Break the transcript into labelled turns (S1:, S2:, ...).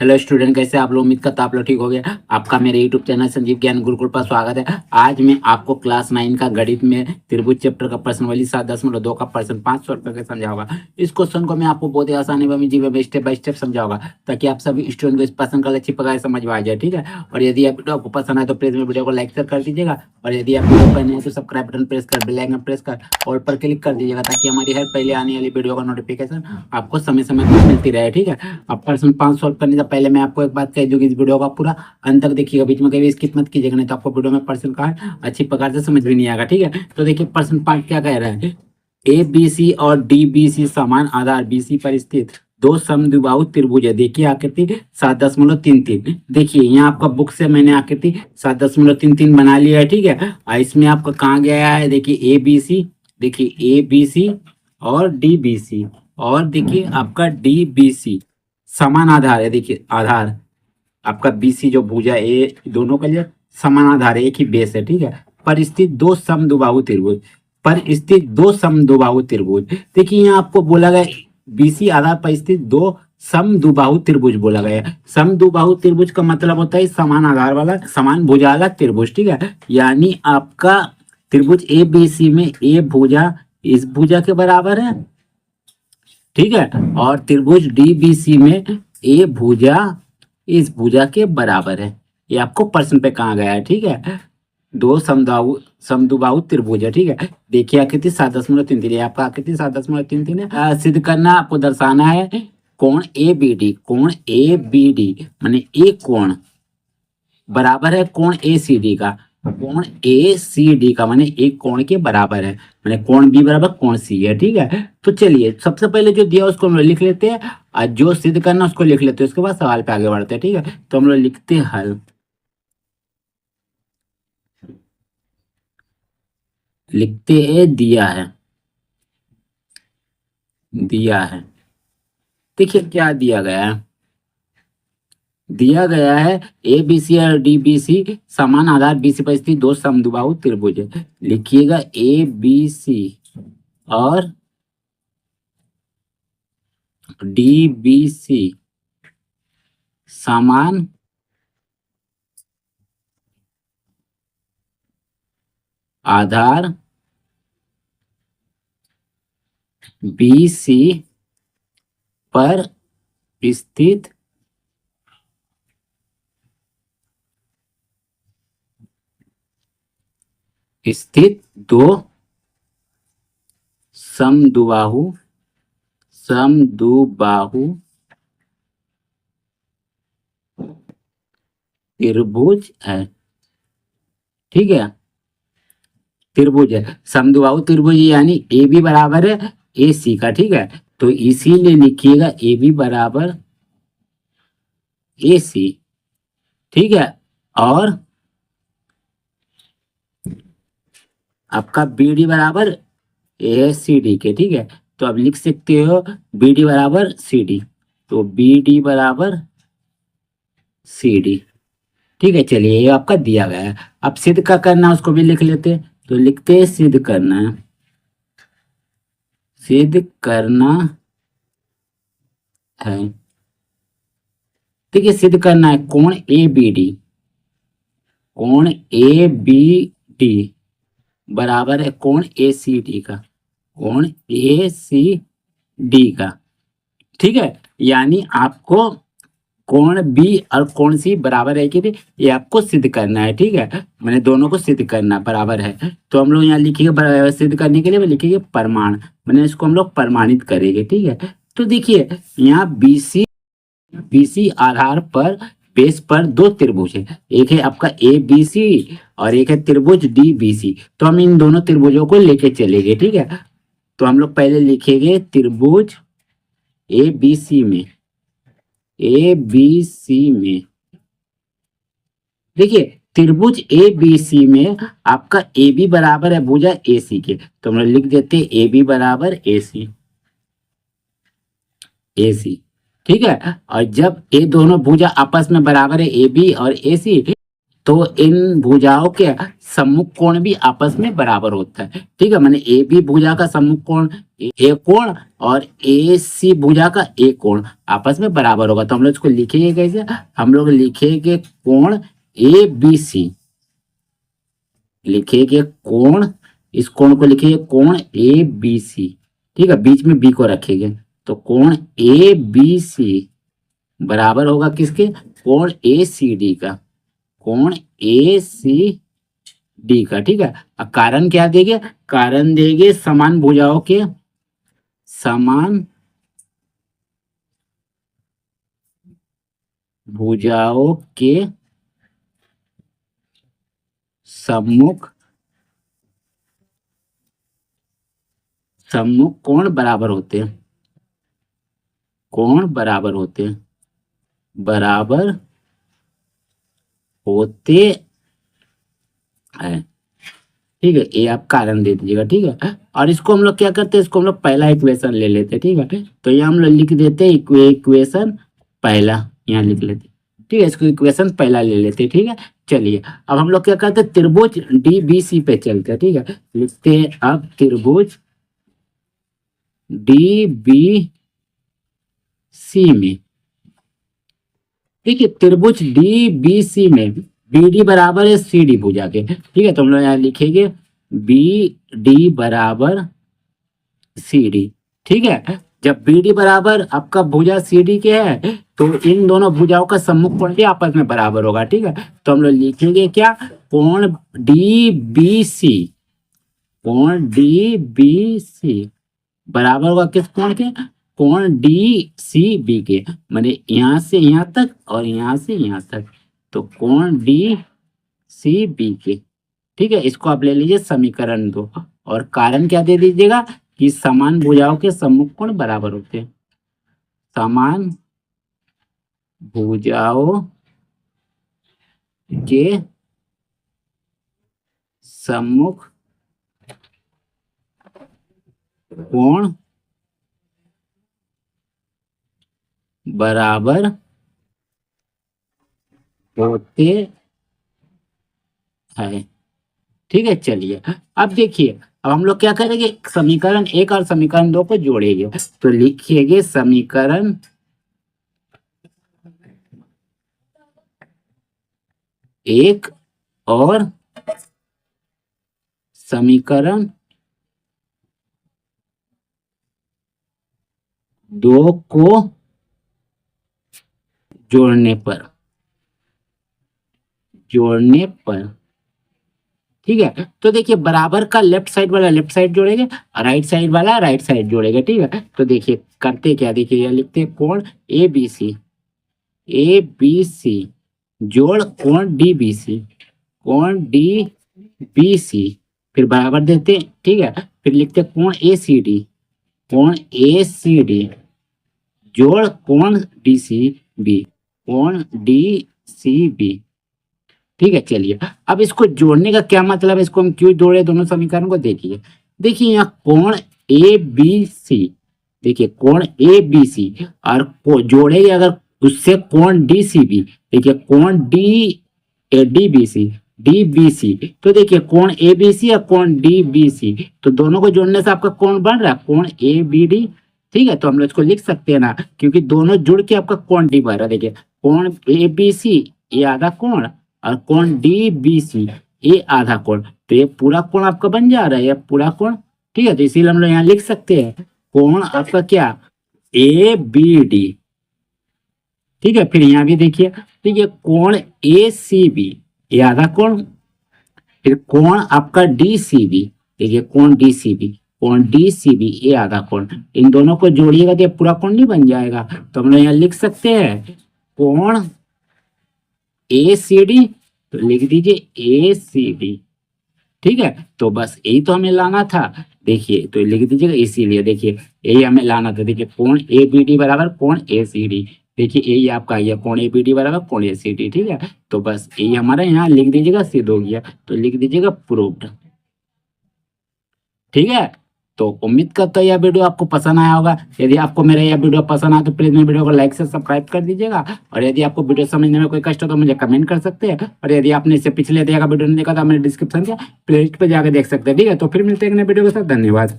S1: Hello student, कैसे आप लोग? उम्मीद करता आप लोग ठीक हो गया। आपका मेरे यूट्यूब चैनल संजीव ज्ञान गुरुकुल पर स्वागत है। आज मैं आपको क्लास 9 का गणित में त्रिभुज चैप्टर का प्रश्न वाली 7.2 का प्रश्न 500 रुपये का समझाऊंगा। इस क्वेश्चन को मैं आपको बहुत ही आसानी में स्टेप बाय स्टेप समझाऊंगा, ताकि आप सभी स्टूडेंट को इस प्रश्न का अच्छी प्रकार समझ में आ जाए। ठीक है, और यदि आपको पसंद आए तो प्लीज मेरे वीडियो को लाइक कर दीजिएगा, और यदि आप वीडियो पर नए हैं तो सब्सक्राइब बटन प्रेस कर, बेल आइकन प्रेस कर ऑल पर क्लिक कर दीजिएगा, ताकि हमारी हर पहले आने वाली वीडियो का नोटिफिकेशन आपको समय समय पर मिलती रहे। ठीक है, अब प्रश्न 5 सॉल्व करने से पहले मैं आपको एक बात कह दूं कि इस वीडियो का पूरा अंत तक देखिएगा, बीच में कभी स्किप मत कीजिएगा, नहीं तो आपको वीडियो में प्रश्न का अच्छी प्रकार से समझ भी नहीं आएगा। ठीक है, तो देखिए प्रश्न 5 क्या कह रहा है। ए बी सी और डी बी सी समान आधार बी सी पर स्थित दो समद्विबाहु त्रिभुज है। देखिए आकृति 7.33। देखिए यहाँ आपका बुक से मैंने आकृति 7.33 बना लिया है। ठीक है, इसमें आपका कहाँ गया है, देखिए ए बी सी, देखिए ए बी सी और डी बी सी, और देखिए आपका डी बी सी समान आधार है। देखिए आधार आपका बीसी जो भुजा ए दोनों के लिए समान आधार है, एक ही बेस है। ठीक है, पर स्थित दो समद्विबाहु त्रिभुज, पर स्थित दो समद्विबाहु त्रिभुज। देखिए यहाँ आपको बोला गया बीसी आधार पर स्थित दो समद्विबाहु त्रिभुज बोला गया। समद्विबाहु त्रिभुज का मतलब होता है समान आधार वाला समान भुजा वाला त्रिभुज। ठीक है, यानी आपका त्रिभुज ए बी सी में ए भुजा इस भुजा के बराबर है। ठीक है, और त्रिभुज डी बी सी में ए भुजा इस भुजा के बराबर है। ये आपको प्रश्न पे कहा गया है। ठीक है, दो समद्विबाहु त्रिभुज है। ठीक है, देखिए आकृति 7.33 आपका आकृति 7.33 है। सिद्ध करना, आपको दर्शाना है कोण ए बी डी, कोण ए बी डी माने एक कोण बराबर है कोण ए सी डी का, कोण ए सी डी का माने एक कोण के बराबर है, माने कोण बी बराबर कोण सी है। ठीक है, तो चलिए सबसे पहले जो दिया उसको हम लोग लिख लेते हैं, और जो सिद्ध करना उसको लिख लेते हैं, उसके बाद सवाल पे आगे बढ़ते हैं। ठीक है, तो हम लोग लिखते हैं हल, लिखते हैं दिया है, दिया है। देखिए क्या दिया गया है, दिया गया है ए बी सी और डी बी सी समान आधार बी सी पर स्थित दो समद्विबाहु त्रिभुज है। लिखिएगा ए बी सी और डी बी सी समान आधार बी सी पर स्थित दो समद्विबाहु त्रिभुज है। ठीक है, त्रिभुज है, समद्विबाहु त्रिभुज यानी ए बी बराबर है ए सी का। ठीक है, तो इसीलिए लिखिएगा ए बी बराबर ए सी। ठीक है, और आपका बी डी बराबर ए सी डी के। ठीक है, तो अब लिख सकते हो बी डी बराबर सी डी, तो बी डी बराबर सी डी। ठीक है, चलिए ये आपका दिया गया है। अब सिद्ध का करना उसको भी लिख लेते हैं, तो लिखते हैं सिद्ध करना है, सिद्ध करना है। ठीक है, सिद्ध करना है कोण ए बी डी, कोण ए बी डी बराबर है कोण ए सी डी का, कोण ए सी डी का। ठीक है, यानी आपको कोण बी और कोण सी बराबर है कि नहीं, ये आपको सिद्ध करना है। ठीक है, मैंने दोनों को सिद्ध करना बराबर है, तो हम लोग यहाँ लिखेंगे सिद्ध करने के लिए लिखेंगे प्रमाण, मैंने इसको हम लोग प्रमाणित करेंगे। ठीक है, तो देखिए यहाँ बीसी आधार पर बेस पर दो त्रिभुज है, एक है आपका ए बी सी और एक है त्रिभुज डी बी सी। तो हम इन दोनों त्रिभुजों को लेके चलेंगे। ठीक है, तो हम लोग पहले लिखेंगे त्रिभुज ए बी सी में, ए बी सी में देखिए त्रिभुज ए बी सी में आपका ए बी बराबर है भुजा ए सी के, तो हम लोग लिख देते हैं ए बी बराबर ए सी, ए सी। ठीक है, और जब ये दोनों भुजा आपस में बराबर है ए बी और ए सी, तो इन भुजाओं के सम्मुख कोण भी आपस में बराबर होता है। ठीक है, माने ए बी भुजा का सम्मुख कोण ए कोण और ए सी भुजा का ए कोण आपस में बराबर होगा। तो हम लोग इसको लिखेंगे कैसे, हम लोग लिखेंगे कोण ए बी सी, लिखेंगे कोण, इस कोण को लिखेंगे कोण ए बी सी। ठीक है, बीच में बी को रखेंगे तो कोण ए बी सी बराबर होगा किसके, कोण ए सी डी का, कोण ए सी डी का। ठीक है, अब कारण क्या देंगे, कारण देंगे समान भुजाओं के, समान भुजाओं के सम्मुख सम्मुख कोण बराबर होते हैं, कोण बराबर होते हैं, बराबर होते हैं। ठीक है, ये आप कारण दे दीजिएगा। ठीक है, और इसको हम लोग क्या करते हैं, इसको हम लोग पहला इक्वेशन ले लेते हैं। ठीक है, तो यहाँ हम लोग लिख देते हैं इक्वेशन पहला, यहाँ लिख लेते हैं। ठीक है, इसको इक्वेशन पहला ले लेते हैं। ठीक है, चलिए अब हम लोग क्या करते हैं, त्रिभुज डी बी सी पे चलते हैं। ठीक है, लिखते हैं अब त्रिभुज डी बी सी में। देखिए त्रिभुज डी बी सी में बी डी बराबर है सी डी भुजा के। ठीक है, तो हम लोग यहाँ लिखेंगे बी डी बराबर सी डी। ठीक है, जब बी डी बराबर आपका भुजा सी डी के है तो इन दोनों भुजाओं का सम्मुख कोण भी आपस में बराबर होगा। ठीक है, तो हम लोग लिखेंगे क्या, कोण डी बी सी, कोण डी बी सी बराबर होगा किस कोण के, कोण डी सी बी के, माने यहाँ से यहाँ तक और यहाँ से यहाँ तक, तो कोण डी सी बी के। ठीक है, इसको आप ले लीजिए समीकरण 2 और कारण क्या दे दीजिएगा कि समान भुजाओं के सम्मुख कोण बराबर होते हैं, समान भुजाओं के सम्मुख कोण बराबर होते हैं। ठीक है, चलिए अब देखिए, अब हम लोग क्या करेंगे, समीकरण 1 और समीकरण 2 को जोड़ेंगे। तो लिखिएगा समीकरण 1 और समीकरण 2 को जोड़ने पर ठीक है, तो देखिए बराबर का लेफ्ट साइड वाला लेफ्ट साइड जोड़ेंगे और राइट साइड वाला राइट साइड जोड़ेगा। ठीक है, तो देखिए करते क्या, देखिए यहाँ लिखते हैं कोण ए बी सी जोड़ कोण डी बी सी, कोण डी बी सी फिर बराबर देते हैं। ठीक है, फिर लिखते हैं कोण ए सी डी जोड़ कोण डी सी बी, कोण डी सी बी। ठीक है, चलिए अब इसको जोड़ने का क्या मतलब है, इसको हम क्यों जोड़े दोनों समीकरण को, देखिए यहाँ कोण ए बी सी, देखिए कोण ए बी सी और जोड़ेंगे अगर उससे कोण डी सी बी, देखिए कोण डी बी सी, तो देखिए कोण ए बी सी और कोण डी बी सी, तो दोनों को जोड़ने से आपका कोण बन रहा है कोण ए बी डी। ठीक है, तो हम लोग इसको लिख सकते हैं ना, क्योंकि दोनों जुड़ के आपका कोण डी बन रहा है। देखिए कोण ए बी सी ये आधा कोण और कोण डी बी सी ये आधा कोण, तो ये पूरा कोण आपका बन जा रहा है, ये पूरा कोण। ठीक है, तो इसीलिए हम लोग यहाँ लिख सकते हैं कोण आपका क्या, ए बी डी। ठीक है, फिर यहाँ भी देखिए, ठीक है कोण ए सी बी ये आधा कोण, फिर कोण आपका डी सी बी, देखिए कोण डी सी बी ये आधा कोण, इन दोनों को जोड़िएगा तो ये पूरा कोण नहीं बन जाएगा। तो हम लोग यहाँ लिख सकते हैं कोण ए सी डी, तो लिख दीजिए ए सी डी। ठीक है, तो बस यही तो हमें लाना था। देखिए तो लिख दीजिएगा, इसीलिए देखिए यही हमें लाना था। देखिए कोण ए बी डी बराबर कोण ए सी डी, देखिए यही आपका ये कोण ए बी डी बराबर कोण ए सी डी। ठीक है, तो बस यही हमारा यहाँ लिख दीजिएगा, सिद्ध हो गया। तो लिख दीजिएगा प्रूव्ड। ठीक है, तो उम्मीद करता हूँ यह वीडियो आपको पसंद आया होगा। यदि आपको मेरा यह वीडियो पसंद आया तो प्लीज मेरे वीडियो को लाइक से सब्सक्राइब कर दीजिएगा। और यदि आपको वीडियो समझने में कोई कष्ट हो तो मुझे कमेंट कर सकते हैं। और यदि आपने इससे पिछले देखा वीडियो नहीं देखा तो मैंने डिस्क्रिप्शन के प्लेलिस्ट पे जाकर देख सकते हैं। ठीक है, तो फिर मिलते हैं एक नए वीडियो के साथ। धन्यवाद।